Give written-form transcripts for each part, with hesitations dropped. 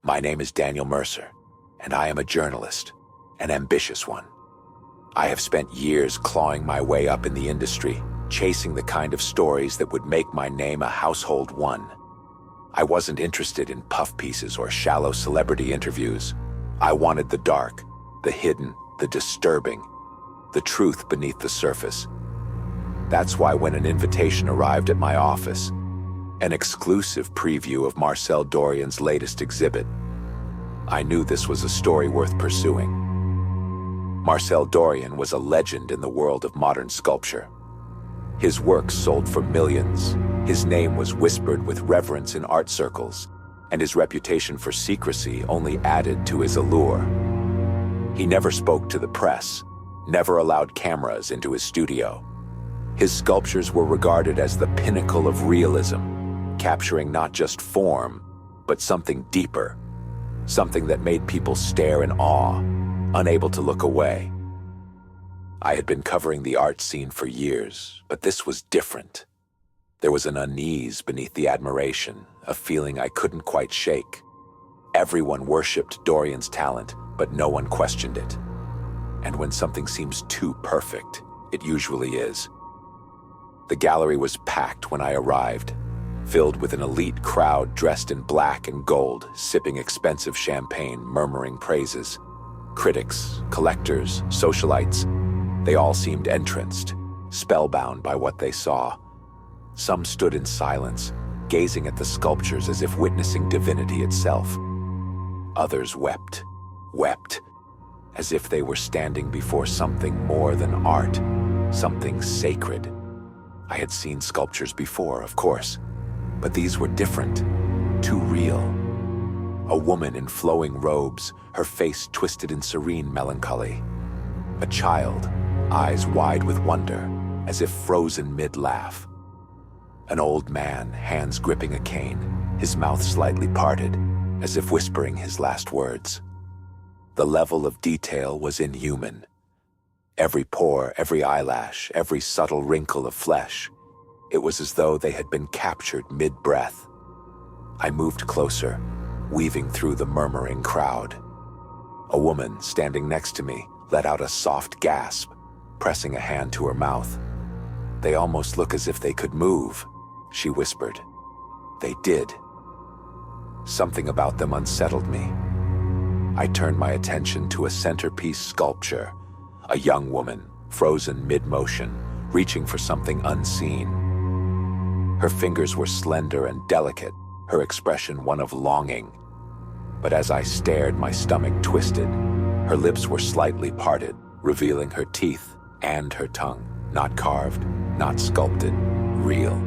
My name is Daniel Mercer, and I am a journalist, an ambitious one. I have spent years clawing my way up in the industry, chasing the kind of stories that would make my name a household one. I wasn't interested in puff pieces or shallow celebrity interviews. I wanted the dark, the hidden, the disturbing, the truth beneath the surface. That's why when an invitation arrived at my office, an exclusive preview of Marcel Dorian's latest exhibit, I knew this was a story worth pursuing. Marcel Dorian was a legend in the world of modern sculpture. His works sold for millions, his name was whispered with reverence in art circles, and his reputation for secrecy only added to his allure. He never spoke to the press, never allowed cameras into his studio. His sculptures were regarded as the pinnacle of realism, capturing not just form, but something deeper, something that made people stare in awe, unable to look away. I had been covering the art scene for years, but this was different. There was an unease beneath the admiration, a feeling I couldn't quite shake. Everyone worshipped Dorian's talent, but no one questioned it. And when something seems too perfect, it usually is. The gallery was packed when I arrived, filled with an elite crowd dressed in black and gold, sipping expensive champagne, murmuring praises. Critics, collectors, socialites, they all seemed entranced, spellbound by what they saw. Some stood in silence, gazing at the sculptures as if witnessing divinity itself. Others wept, as if they were standing before something more than art, something sacred. I had seen sculptures before, of course, but these were different, too real. A woman in flowing robes, her face twisted in serene melancholy. A child, eyes wide with wonder, as if frozen mid-laugh. An old man, hands gripping a cane, his mouth slightly parted, as if whispering his last words. The level of detail was inhuman. Every pore, every eyelash, every subtle wrinkle of flesh. It was as though they had been captured mid-breath. I moved closer, weaving through the murmuring crowd. A woman standing next to me let out a soft gasp, pressing a hand to her mouth. "They almost look as if they could move," she whispered. They did. Something about them unsettled me. I turned my attention to a centerpiece sculpture, a young woman, frozen mid-motion, reaching for something unseen. Her fingers were slender and delicate, her expression one of longing. But as I stared, my stomach twisted. Her lips were slightly parted, revealing her teeth and her tongue, not carved, not sculpted, real.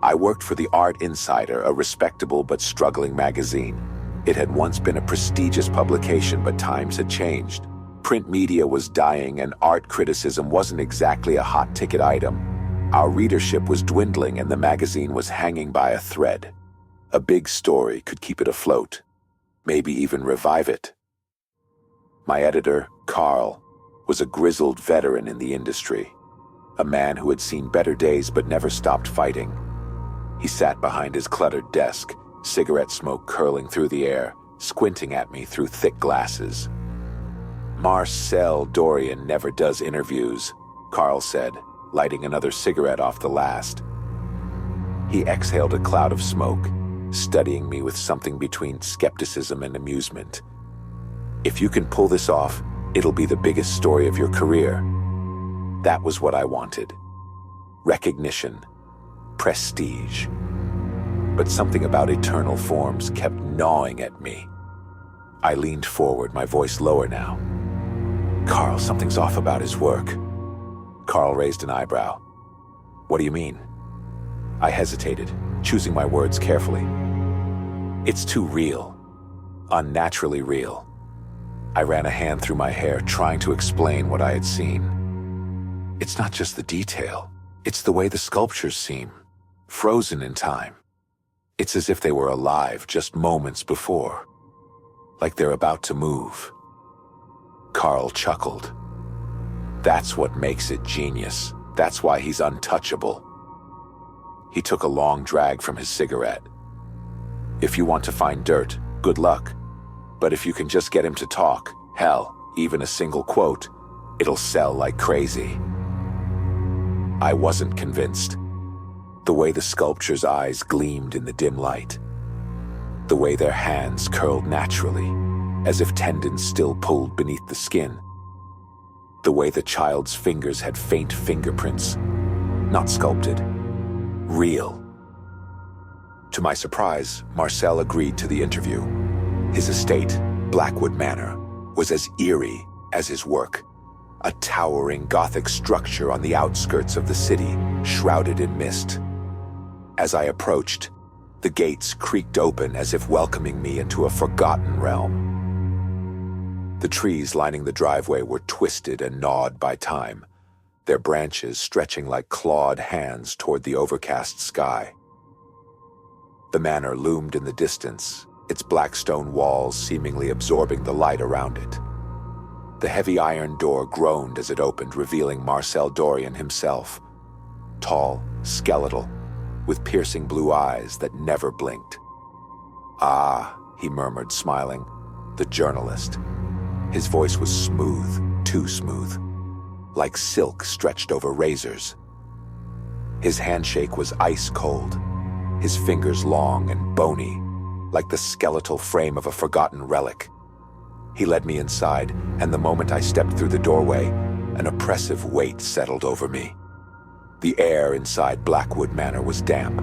I worked for the Art Insider, a respectable but struggling magazine. It had once been a prestigious publication, but times had changed. Print media was dying, and art criticism wasn't exactly a hot-ticket item. Our readership was dwindling, and the magazine was hanging by a thread. A big story could keep it afloat, maybe even revive it. My editor, Carl, was a grizzled veteran in the industry, a man who had seen better days but never stopped fighting. He sat behind his cluttered desk, cigarette smoke curling through the air, squinting at me through thick glasses. "Marcel Dorian never does interviews," Carl said, lighting another cigarette off the last. He exhaled a cloud of smoke, studying me with something between skepticism and amusement. "If you can pull this off, it'll be the biggest story of your career." That was what I wanted. Recognition, prestige. But something about eternal forms kept gnawing at me. I leaned forward, my voice lower now. "Carl, something's off about his work." Carl raised an eyebrow. "What do you mean?" I hesitated, choosing my words carefully. "It's too real. Unnaturally real." I ran a hand through my hair, trying to explain what I had seen. "It's not just the detail. It's the way the sculptures seem, frozen in time. It's as if they were alive just moments before, like they're about to move." Carl chuckled. "That's what makes it genius. That's why he's untouchable." He took a long drag from his cigarette. "If you want to find dirt, Good luck. But if you can just get him to talk, hell, even a single quote, it'll sell like crazy. I wasn't convinced. The way the sculpture's eyes gleamed in the dim light. The way their hands curled naturally, as if tendons still pulled beneath the skin. The way the child's fingers had faint fingerprints, not sculpted, real. To my surprise, Marcel agreed to the interview. His estate, Blackwood Manor, was as eerie as his work. A towering Gothic structure on the outskirts of the city, shrouded in mist. As I approached, the gates creaked open as if welcoming me into a forgotten realm. The trees lining the driveway were twisted and gnawed by time, their branches stretching like clawed hands toward the overcast sky. The manor loomed in the distance, its black stone walls seemingly absorbing the light around it. The heavy iron door groaned as it opened, revealing Marcel Dorian himself. Tall, skeletal, with piercing blue eyes that never blinked. "Ah," he murmured, smiling, "the journalist." His voice was smooth, too smooth, like silk stretched over razors. His handshake was ice cold, his fingers long and bony, like the skeletal frame of a forgotten relic. He led me inside, and the moment I stepped through the doorway, an oppressive weight settled over me. The air inside Blackwood Manor was damp,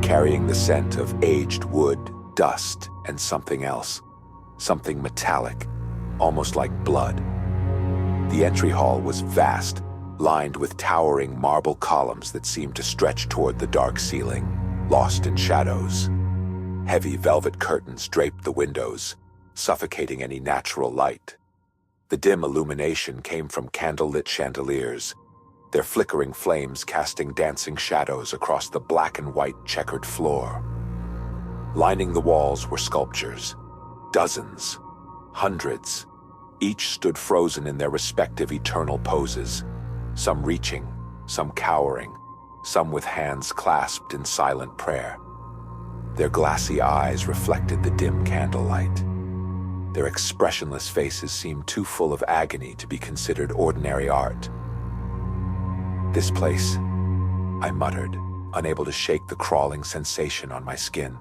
carrying the scent of aged wood, dust, and something else. Something metallic, almost like blood. The entry hall was vast, lined with towering marble columns that seemed to stretch toward the dark ceiling, lost in shadows. Heavy velvet curtains draped the windows, suffocating any natural light. The dim illumination came from candle-lit chandeliers, their flickering flames casting dancing shadows across the black and white checkered floor. Lining the walls were sculptures, dozens, hundreds. Each stood frozen in their respective eternal poses, some reaching, some cowering, some with hands clasped in silent prayer. Their glassy eyes reflected the dim candlelight. Their expressionless faces seemed too full of agony to be considered ordinary art. "This place," I muttered, unable to shake the crawling sensation on my skin.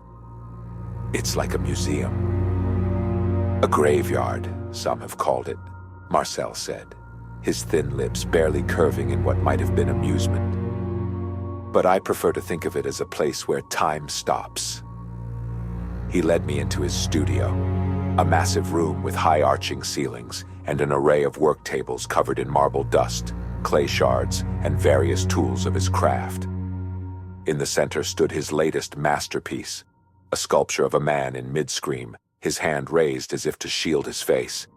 "It's like a museum." "A graveyard, some have called it," Marcel said, his thin lips barely curving in what might have been amusement. "But I prefer to think of it as a place where time stops." He led me into his studio, a massive room with high arching ceilings and an array of work tables covered in marble dust, clay shards, and various tools of his craft. In the center stood his latest masterpiece, a sculpture of a man in mid-scream, his hand raised as if to shield his face.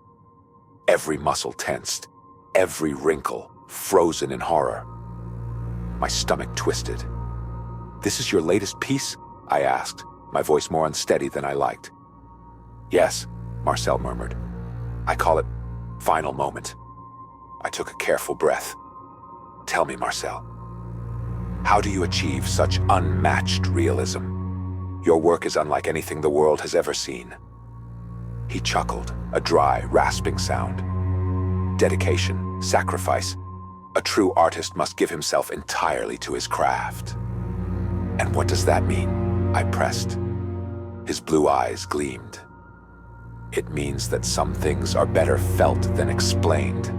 Every muscle tensed, every wrinkle frozen in horror. My stomach twisted. "This is your latest piece?" I asked, my voice more unsteady than I liked. "Yes," Marcel murmured. "I call it Final Moment." I took a careful breath. "Tell me, Marcel, how do you achieve such unmatched realism? Your work is unlike anything the world has ever seen." He chuckled, a dry, rasping sound. "Dedication, sacrifice. A true artist must give himself entirely to his craft." "And what does that mean?" I pressed. His blue eyes gleamed. "It means that some things are better felt than explained."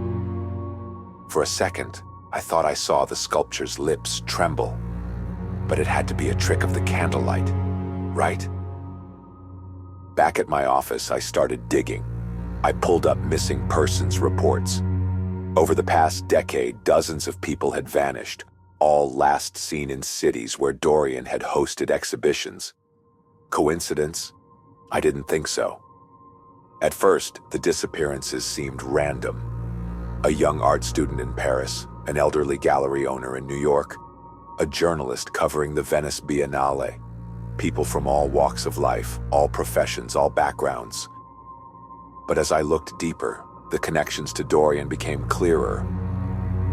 For a second, I thought I saw the sculpture's lips tremble. But it had to be a trick of the candlelight, right? Back at my office, I started digging. I pulled up missing persons reports. Over the past decade, dozens of people had vanished, all last seen in cities where Dorian had hosted exhibitions. Coincidence? I didn't think so. At first, the disappearances seemed random. A young art student in Paris, an elderly gallery owner in New York, a journalist covering the Venice Biennale, people from all walks of life, all professions, all backgrounds. But as I looked deeper, the connections to Dorian became clearer.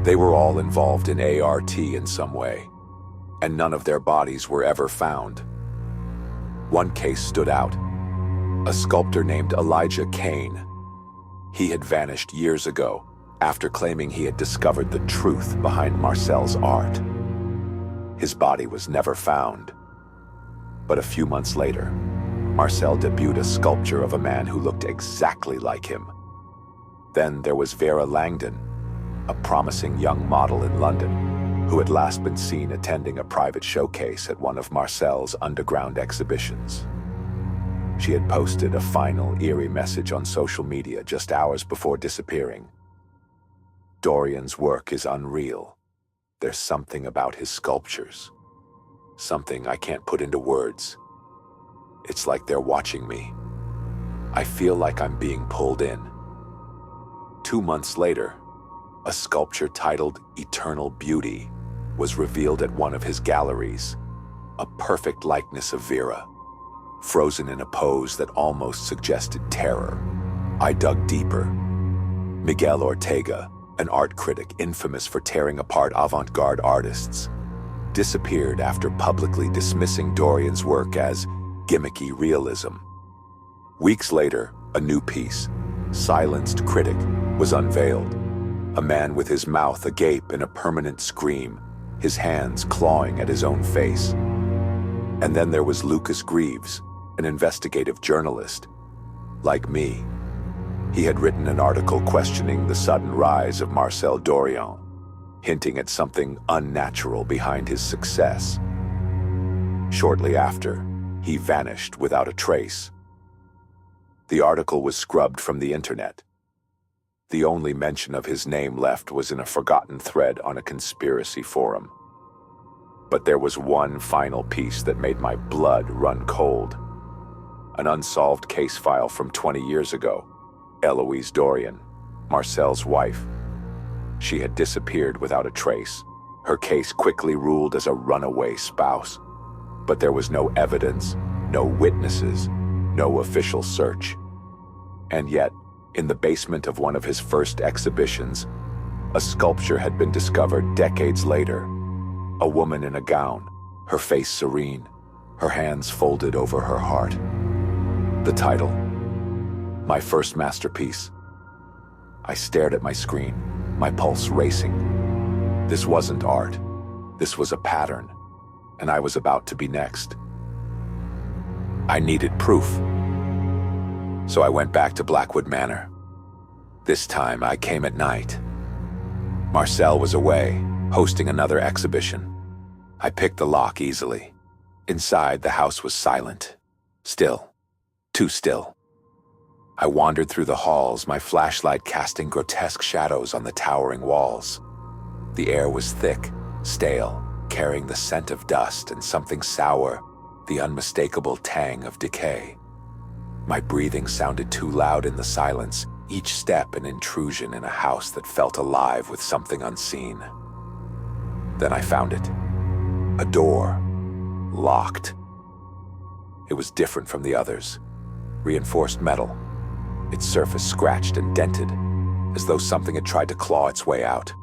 They were all involved in ART in some way, and none of their bodies were ever found. One case stood out. A sculptor named Elijah Kane. He had vanished years ago after claiming he had discovered the truth behind Marcel's art. His body was never found. But a few months later, Marcel debuted a sculpture of a man who looked exactly like him. Then there was Vera Langdon, a promising young model in London, who had last been seen attending a private showcase at one of Marcel's underground exhibitions. She had posted a final, eerie message on social media just hours before disappearing. Dorian's work is unreal. There's something about his sculptures. Something I can't put into words. It's like they're watching me. I feel like I'm being pulled in. 2 months later, a sculpture titled Eternal Beauty was revealed at one of his galleries. A perfect likeness of Vera, frozen in a pose that almost suggested terror. I dug deeper. Miguel Ortega, an art critic infamous for tearing apart avant-garde artists, disappeared after publicly dismissing Dorian's work as gimmicky realism. Weeks later, a new piece, Silenced Critic, was unveiled. A man with his mouth agape in a permanent scream, his hands clawing at his own face. And then there was Lucas Greaves, an investigative journalist. Like me, he had written an article questioning the sudden rise of Marcel Dorian, hinting at something unnatural behind his success. Shortly after, he vanished without a trace. The article was scrubbed from the internet. The only mention of his name left was in a forgotten thread on a conspiracy forum. But there was one final piece that made my blood run cold. An unsolved case file from 20 years ago. Eloise Dorian, Marcel's wife. She had disappeared without a trace, her case quickly ruled as a runaway spouse. But there was no evidence, no witnesses, no official search. And yet, in the basement of one of his first exhibitions, a sculpture had been discovered decades later. A woman in a gown, her face serene, her hands folded over her heart. The title, My First Masterpiece. I stared at my screen, my pulse racing. This wasn't art. This was a pattern, and I was about to be next. I needed proof. So I went back to Blackwood Manor. This time I came at night. Marcel was away, hosting another exhibition. I picked the lock easily. Inside, the house was silent. Still. Too still. I wandered through the halls, my flashlight casting grotesque shadows on the towering walls. The air was thick, stale, carrying the scent of dust and something sour, the unmistakable tang of decay. My breathing sounded too loud in the silence, each step an intrusion in a house that felt alive with something unseen. Then I found it. A door. Locked. It was different from the others. Reinforced metal. Its surface scratched and dented, as though something had tried to claw its way out.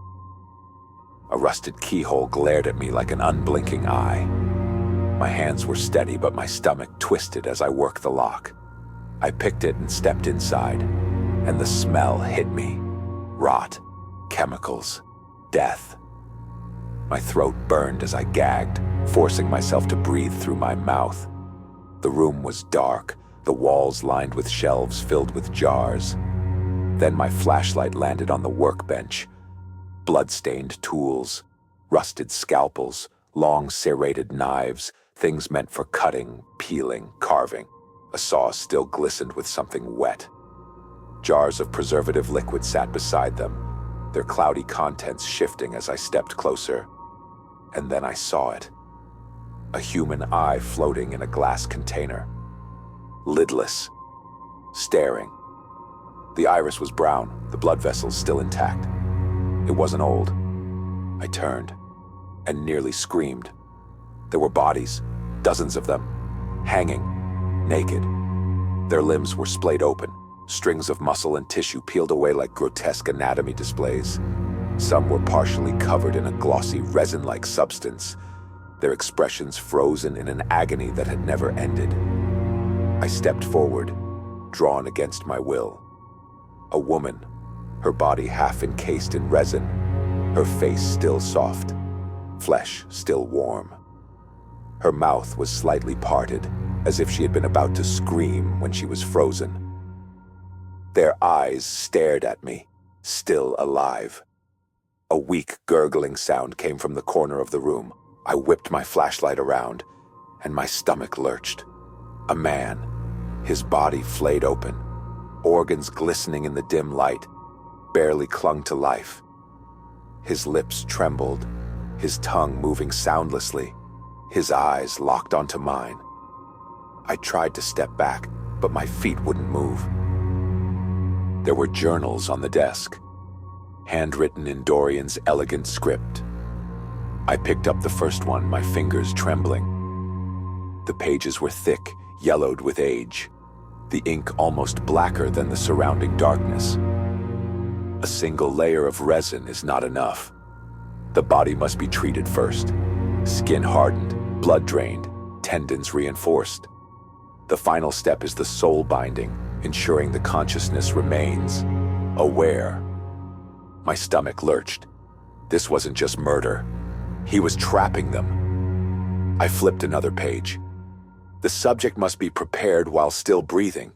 A rusted keyhole glared at me like an unblinking eye. My hands were steady, but my stomach twisted as I worked the lock. I picked it and stepped inside, and the smell hit me. Rot, chemicals, death. My throat burned as I gagged, forcing myself to breathe through my mouth. The room was dark, the walls lined with shelves filled with jars. Then my flashlight landed on the workbench. Blood-stained tools, rusted scalpels, long serrated knives, things meant for cutting, peeling, carving. A saw still glistened with something wet. Jars of preservative liquid sat beside them, their cloudy contents shifting as I stepped closer. And then I saw it. A human eye floating in a glass container. Lidless. Staring. The iris was brown, the blood vessels still intact. It wasn't old. I turned and nearly screamed. There were bodies, dozens of them, hanging, naked. Their limbs were splayed open, strings of muscle and tissue peeled away like grotesque anatomy displays. Some were partially covered in a glossy resin-like substance, their expressions frozen in an agony that had never ended. I stepped forward, drawn against my will. A woman, her body half encased in resin, her face still soft, flesh still warm. Her mouth was slightly parted, as if she had been about to scream when she was frozen. Their eyes stared at me, still alive. A weak, gurgling sound came from the corner of the room. I whipped my flashlight around, and my stomach lurched. A man, his body flayed open, organs glistening in the dim light, barely clung to life. His lips trembled, his tongue moving soundlessly, his eyes locked onto mine. I tried to step back, but my feet wouldn't move. There were journals on the desk, handwritten in Dorian's elegant script. I picked up the first one, my fingers trembling. The pages were thick, yellowed with age, the ink almost blacker than the surrounding darkness. A single layer of resin is not enough. The body must be treated first. Skin hardened, blood drained, tendons reinforced. The final step is the soul binding, ensuring the consciousness remains aware. My stomach lurched. This wasn't just murder. He was trapping them. I flipped another page. The subject must be prepared while still breathing.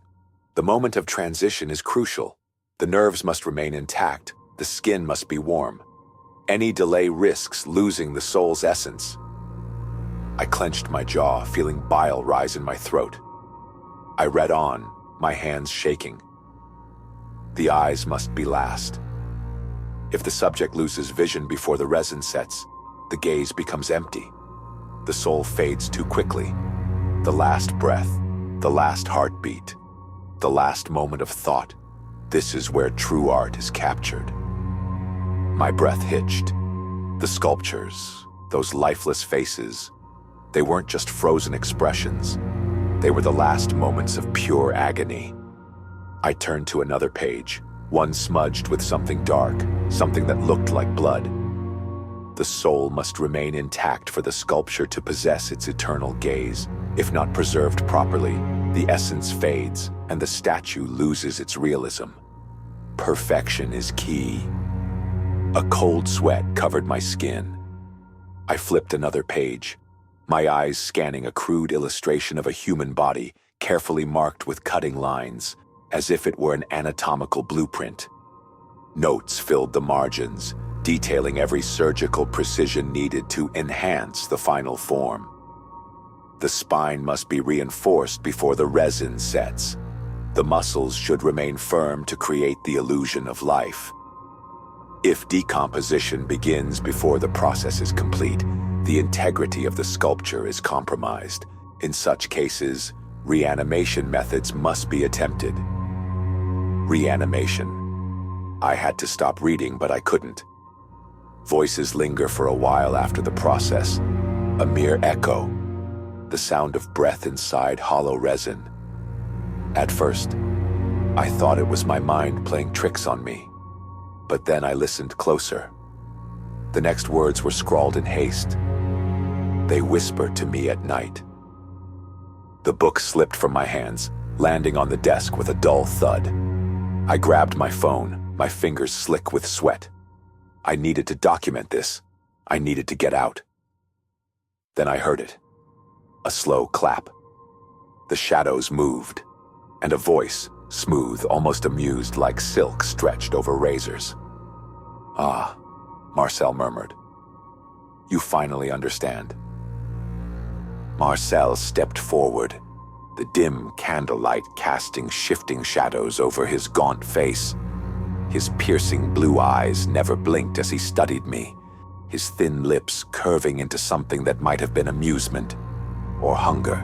The moment of transition is crucial. The nerves must remain intact. The skin must be warm. Any delay risks losing the soul's essence. I clenched my jaw, feeling bile rise in my throat. I read on, my hands shaking. The eyes must be last. If the subject loses vision before the resin sets, the gaze becomes empty. The soul fades too quickly. The last breath, the last heartbeat, the last moment of thought. This is where true art is captured. My breath hitched. The sculptures, those lifeless faces, they weren't just frozen expressions. They were the last moments of pure agony. I turned to another page, one smudged with something dark, something that looked like blood. The soul must remain intact for the sculpture to possess its eternal gaze. If not preserved properly, the essence fades and the statue loses its realism. Perfection is key. A cold sweat covered my skin. I flipped another page, my eyes scanning a crude illustration of a human body, carefully marked with cutting lines, as if it were an anatomical blueprint. Notes filled the margins, detailing every surgical precision needed to enhance the final form. The spine must be reinforced before the resin sets. The muscles should remain firm to create the illusion of life. If decomposition begins before the process is complete, the integrity of the sculpture is compromised. In such cases, reanimation methods must be attempted. Reanimation. I had to stop reading, but I couldn't. Voices linger for a while after the process, a mere echo, the sound of breath inside hollow resin. At first, I thought it was my mind playing tricks on me, but then I listened closer. The next words were scrawled in haste. They whispered to me at night. The book slipped from my hands, landing on the desk with a dull thud. I grabbed my phone, my fingers slick with sweat. I needed to document this. I needed to get out. Then I heard it. A slow clap. The shadows moved, and a voice, smooth, almost amused like silk, stretched over razors. "Ah," Marcel murmured. "You finally understand." Marcel stepped forward, the dim candlelight casting shifting shadows over his gaunt face. His piercing blue eyes never blinked as he studied me, his thin lips curving into something that might have been amusement or hunger.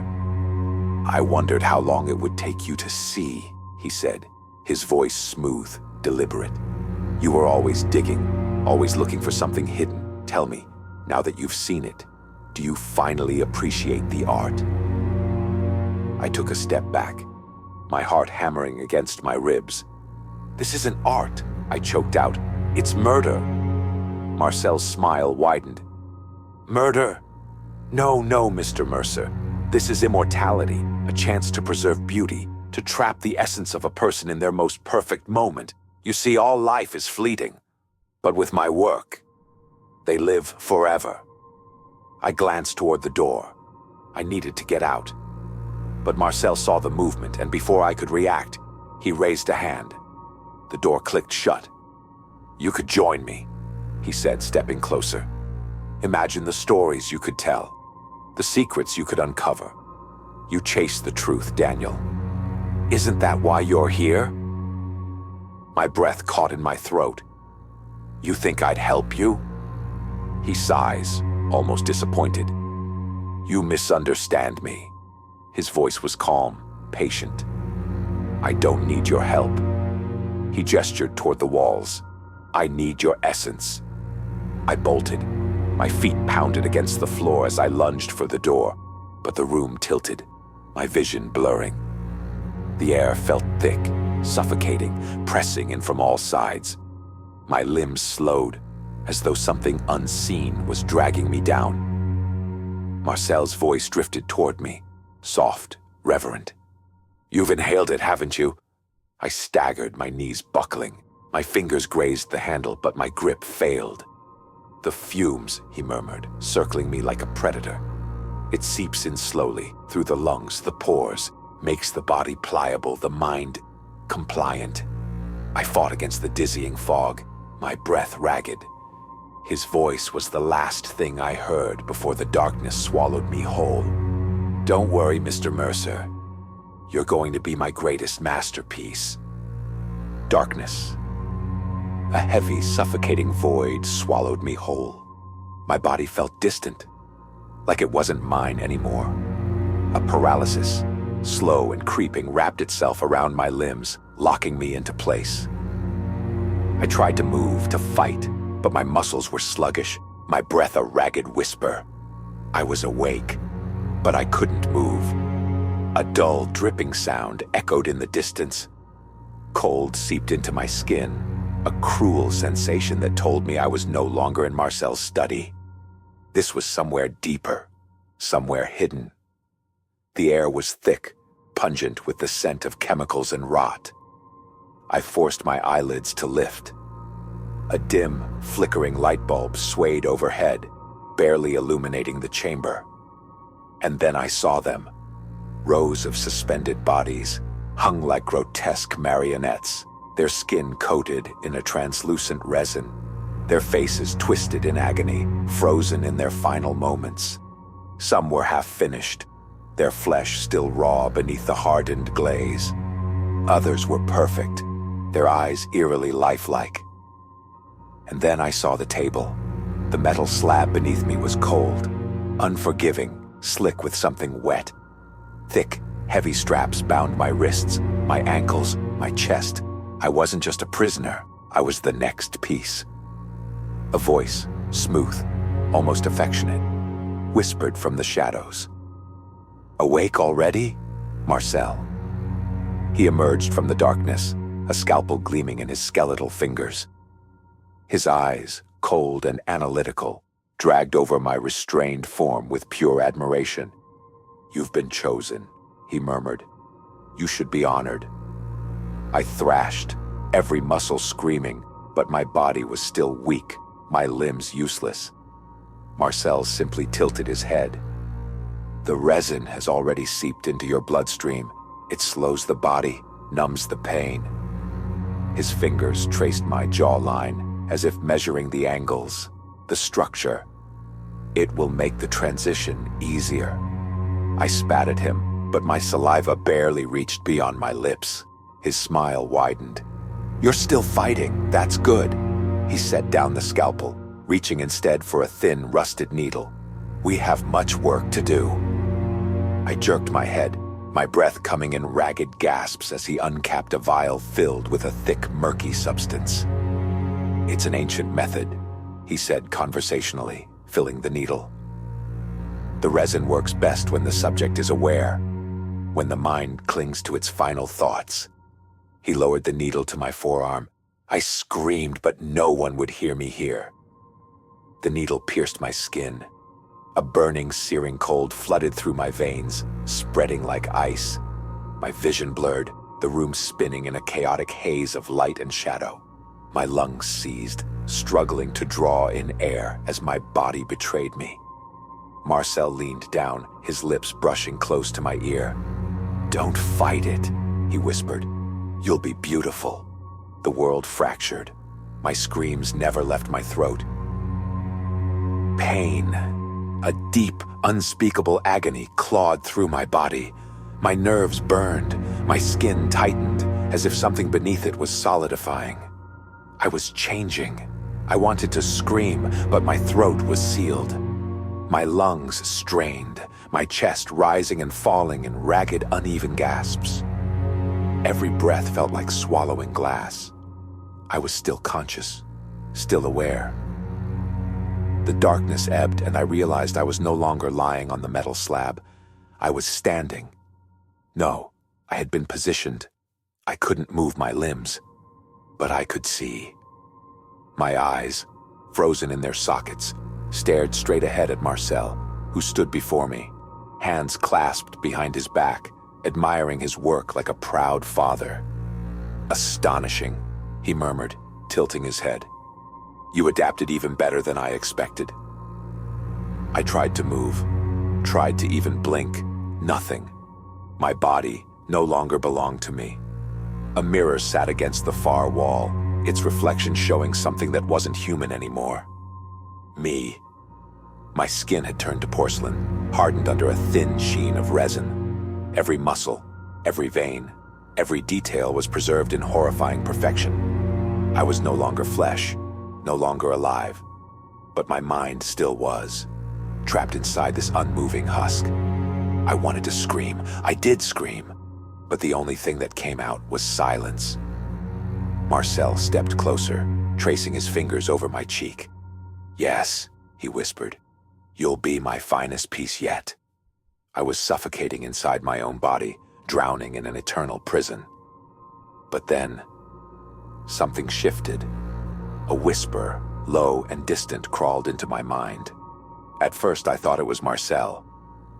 "I wondered how long it would take you to see," he said, his voice smooth, deliberate. "You were always digging, always looking for something hidden. Tell me, now that you've seen it, do you finally appreciate the art?" I took a step back, my heart hammering against my ribs. "This isn't art," I choked out. "It's murder." Marcel's smile widened. "Murder? No, Mr. Mercer. This is immortality, a chance to preserve beauty, to trap the essence of a person in their most perfect moment. You see, all life is fleeting. But with my work, they live forever. I glanced toward the door. I needed to get out. But Marcel saw the movement, and before I could react, he raised a hand. The door clicked shut. "You could join me," he said, stepping closer. "Imagine the stories you could tell, the secrets you could uncover. You chase the truth, Daniel. Isn't that why you're here?" My breath caught in my throat. "You think I'd help you?" He sighs, almost disappointed. "You misunderstand me." His voice was calm, patient. "I don't need your help." He gestured toward the walls. "I need your essence." I bolted. My feet pounded against the floor as I lunged for the door, but the room tilted, my vision blurring. The air felt thick, suffocating, pressing in from all sides. My limbs slowed, as though something unseen was dragging me down. Marcel's voice drifted toward me, soft, reverent. "You've inhaled it, haven't you?" I staggered, my knees buckling. My fingers grazed the handle, but my grip failed. "The fumes," he murmured, circling me like a predator. "It seeps in slowly, through the lungs, the pores, makes the body pliable, the mind compliant." I fought against the dizzying fog, my breath ragged. His voice was the last thing I heard before the darkness swallowed me whole. "Don't worry, Mr. Mercer. You're going to be my greatest masterpiece." Darkness. A heavy, suffocating void swallowed me whole. My body felt distant, like it wasn't mine anymore. A paralysis, slow and creeping, wrapped itself around my limbs, locking me into place. I tried to move, to fight, but my muscles were sluggish, my breath a ragged whisper. I was awake, but I couldn't move. A dull, dripping sound echoed in the distance. Cold seeped into my skin, a cruel sensation that told me I was no longer in Marcel's study. This was somewhere deeper, somewhere hidden. The air was thick, pungent with the scent of chemicals and rot. I forced my eyelids to lift. A dim, flickering light bulb swayed overhead, barely illuminating the chamber. And then I saw them. Rows of suspended bodies, hung like grotesque marionettes, their skin coated in a translucent resin, their faces twisted in agony, frozen in their final moments. Some were half-finished, their flesh still raw beneath the hardened glaze. Others were perfect, their eyes eerily lifelike. And then I saw the table. The metal slab beneath me was cold, unforgiving, slick with something wet. Thick, heavy straps bound my wrists, my ankles, my chest. I wasn't just a prisoner, I was the next piece. A voice, smooth, almost affectionate, whispered from the shadows. "Awake already, Marcel?" He emerged from the darkness, a scalpel gleaming in his skeletal fingers. His eyes, cold and analytical, dragged over my restrained form with pure admiration. "You've been chosen," he murmured. "You should be honored." I thrashed, every muscle screaming, but my body was still weak, my limbs useless. Marcel simply tilted his head. "The resin has already seeped into your bloodstream. It slows the body, numbs the pain." His fingers traced my jawline, as if measuring the angles, the structure. "It will make the transition easier." I spat at him, but my saliva barely reached beyond my lips. His smile widened. "You're still fighting, that's good." He set down the scalpel, reaching instead for a thin, rusted needle. "We have much work to do." I jerked my head, my breath coming in ragged gasps as he uncapped a vial filled with a thick, murky substance. "It's an ancient method," he said conversationally, filling the needle. "The resin works best when the subject is aware, when the mind clings to its final thoughts." He lowered the needle to my forearm. I screamed, but no one would hear me here. The needle pierced my skin. A burning, searing cold flooded through my veins, spreading like ice. my vision blurred, the room spinning in a chaotic haze of light and shadow. My lungs seized, struggling to draw in air as my body betrayed me. Marcel leaned down, his lips brushing close to my ear. "Don't fight it," he whispered. "You'll be beautiful." The world fractured. My screams never left my throat. Pain, a deep, unspeakable agony clawed through my body. My nerves burned, my skin tightened, as if something beneath it was solidifying. I was changing. I wanted to scream, but my throat was sealed. My lungs strained, my chest rising and falling in ragged, uneven gasps. Every breath felt like swallowing glass. I was still conscious, still aware. The darkness ebbed, and I realized I was no longer lying on the metal slab. I was standing. No, I had been positioned. I couldn't move my limbs, but I could see. My eyes, frozen in their sockets, stared straight ahead at Marcel, who stood before me, hands clasped behind his back, admiring his work like a proud father. "Astonishing," he murmured, tilting his head. "You adapted even better than I expected." I tried to move, tried to even blink. Nothing. My body no longer belonged to me. A mirror sat against the far wall, its reflection showing something that wasn't human anymore. Me. My skin had turned to porcelain, hardened under a thin sheen of resin. Every muscle, every vein, every detail was preserved in horrifying perfection. I was no longer flesh, no longer alive, but my mind still was, trapped inside this unmoving husk. I wanted to scream. I did scream, but the only thing that came out was silence. Marcel stepped closer, tracing his fingers over my cheek. "Yes," he whispered, "you'll be my finest piece yet." I was suffocating inside my own body, drowning in an eternal prison. But then, something shifted. A whisper, low and distant, crawled into my mind. At first I thought it was Marcel,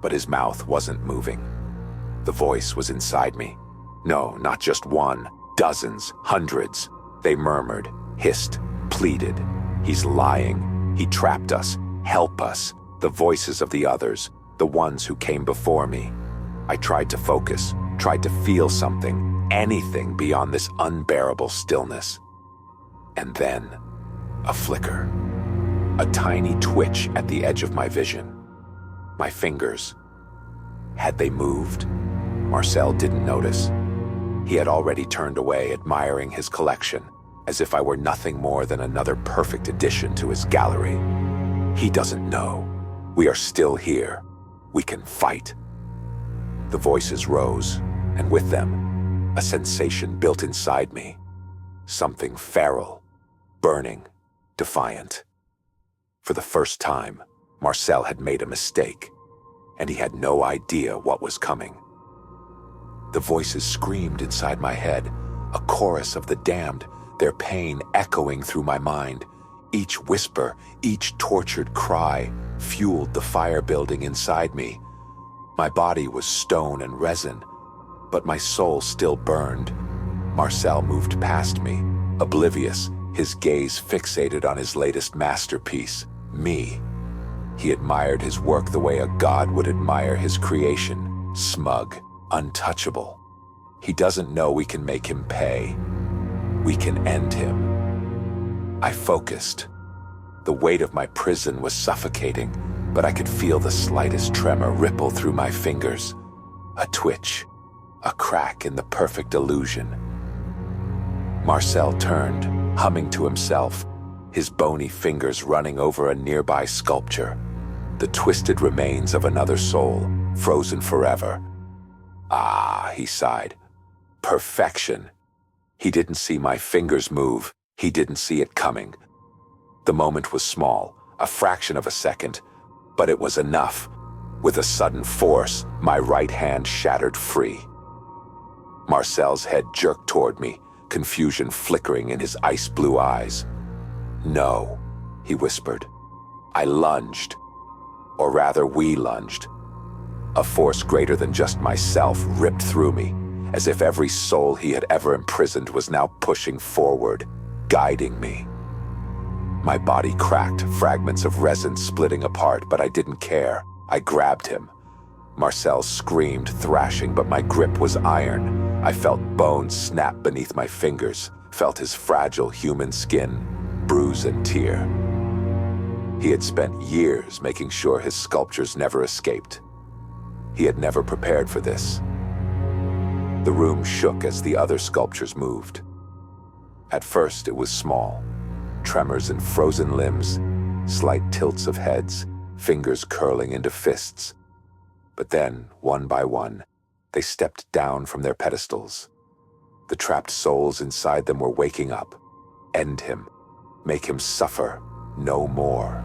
but his mouth wasn't moving. The voice was inside me. No, not just one, dozens, hundreds. They murmured, hissed, pleaded. "He's lying. He trapped us. Help us." The voices of the others, the ones who came before me. I tried to focus, tried to feel something, anything beyond this unbearable stillness. And then, a flicker. A tiny twitch at the edge of my vision. My fingers. Had they moved? Marcel didn't notice. He had already turned away, admiring his collection, as if I were nothing more than another perfect addition to his gallery. He doesn't know. We are still here. We can fight. The voices rose, and with them, a sensation built inside me. Something feral, burning, defiant. For the first time, Marcel had made a mistake, and he had no idea what was coming. The voices screamed inside my head, a chorus of the damned, their pain echoing through my mind. Each whisper, each tortured cry, fueled the fire building inside me. My body was stone and resin, but my soul still burned. Marcel moved past me, oblivious, his gaze fixated on his latest masterpiece, me. He admired his work the way a god would admire his creation, smug, untouchable. He doesn't know we can make him pay. We can end him. I focused. The weight of my prison was suffocating, but I could feel the slightest tremor ripple through my fingers. A twitch, a crack in the perfect illusion. Marcel turned, humming to himself, his bony fingers running over a nearby sculpture, the twisted remains of another soul, frozen forever. "Ah," he sighed. "Perfection." He didn't see my fingers move. He didn't see it coming. The moment was small, a fraction of a second, but it was enough. With a sudden force, my right hand shattered free. Marcel's head jerked toward me, confusion flickering in his ice-blue eyes. "No," he whispered. I lunged, or rather we lunged. A force greater than just myself ripped through me, as if every soul he had ever imprisoned was now pushing forward, guiding me. My body cracked, fragments of resin splitting apart, but I didn't care. I grabbed him. Marcel screamed, thrashing, but my grip was iron. I felt bones snap beneath my fingers, felt his fragile human skin bruise and tear. He had spent years making sure his sculptures never escaped. He had never prepared for this. The room shook as the other sculptures moved. At first, it was small. Tremors in frozen limbs, slight tilts of heads, fingers curling into fists. But then, one by one, they stepped down from their pedestals. The trapped souls inside them were waking up. End him. Make him suffer no more.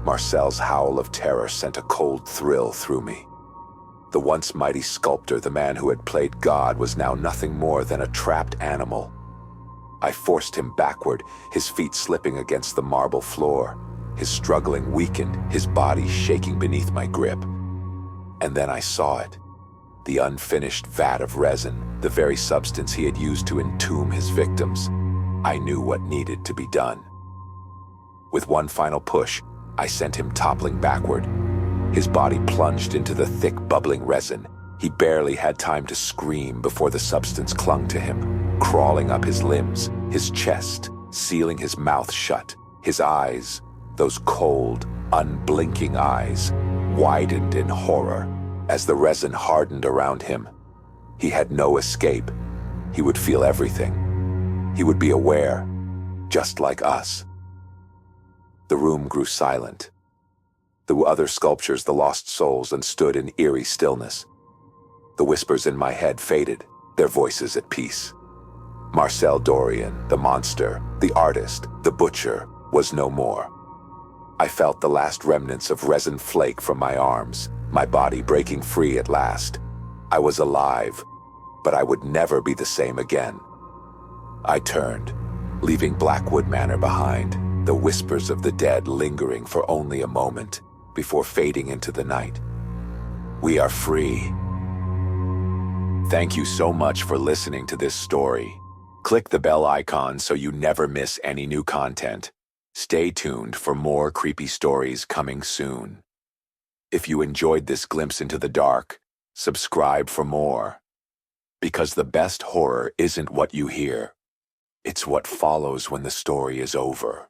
Marcel's howl of terror sent a cold thrill through me. The once mighty sculptor, the man who had played God, was now nothing more than a trapped animal. I forced him backward, his feet slipping against the marble floor. His struggling weakened, his body shaking beneath my grip. And then I saw it. The unfinished vat of resin, the very substance he had used to entomb his victims. I knew what needed to be done. With one final push, I sent him toppling backward. His body plunged into the thick, bubbling resin. He barely had time to scream before the substance clung to him, crawling up his limbs, his chest, sealing his mouth shut. His eyes, those cold, unblinking eyes, widened in horror as the resin hardened around him. He had no escape. He would feel everything. He would be aware, just like us. The room grew silent. The other sculptures, the lost souls, and stood in eerie stillness. The whispers in my head faded, their voices at peace. Marcel Dorian, the monster, the artist, the butcher, was no more. I felt the last remnants of resin flake from my arms, my body breaking free at last. I was alive, but I would never be the same again. I turned, leaving Blackwood Manor behind, the whispers of the dead lingering for only a moment before fading into the night. We are free. Thank you so much for listening to this story. Click the bell icon so you never miss any new content. Stay tuned for more creepy stories coming soon. If you enjoyed this glimpse into the dark, subscribe for more. Because the best horror isn't what you hear. It's what follows when the story is over.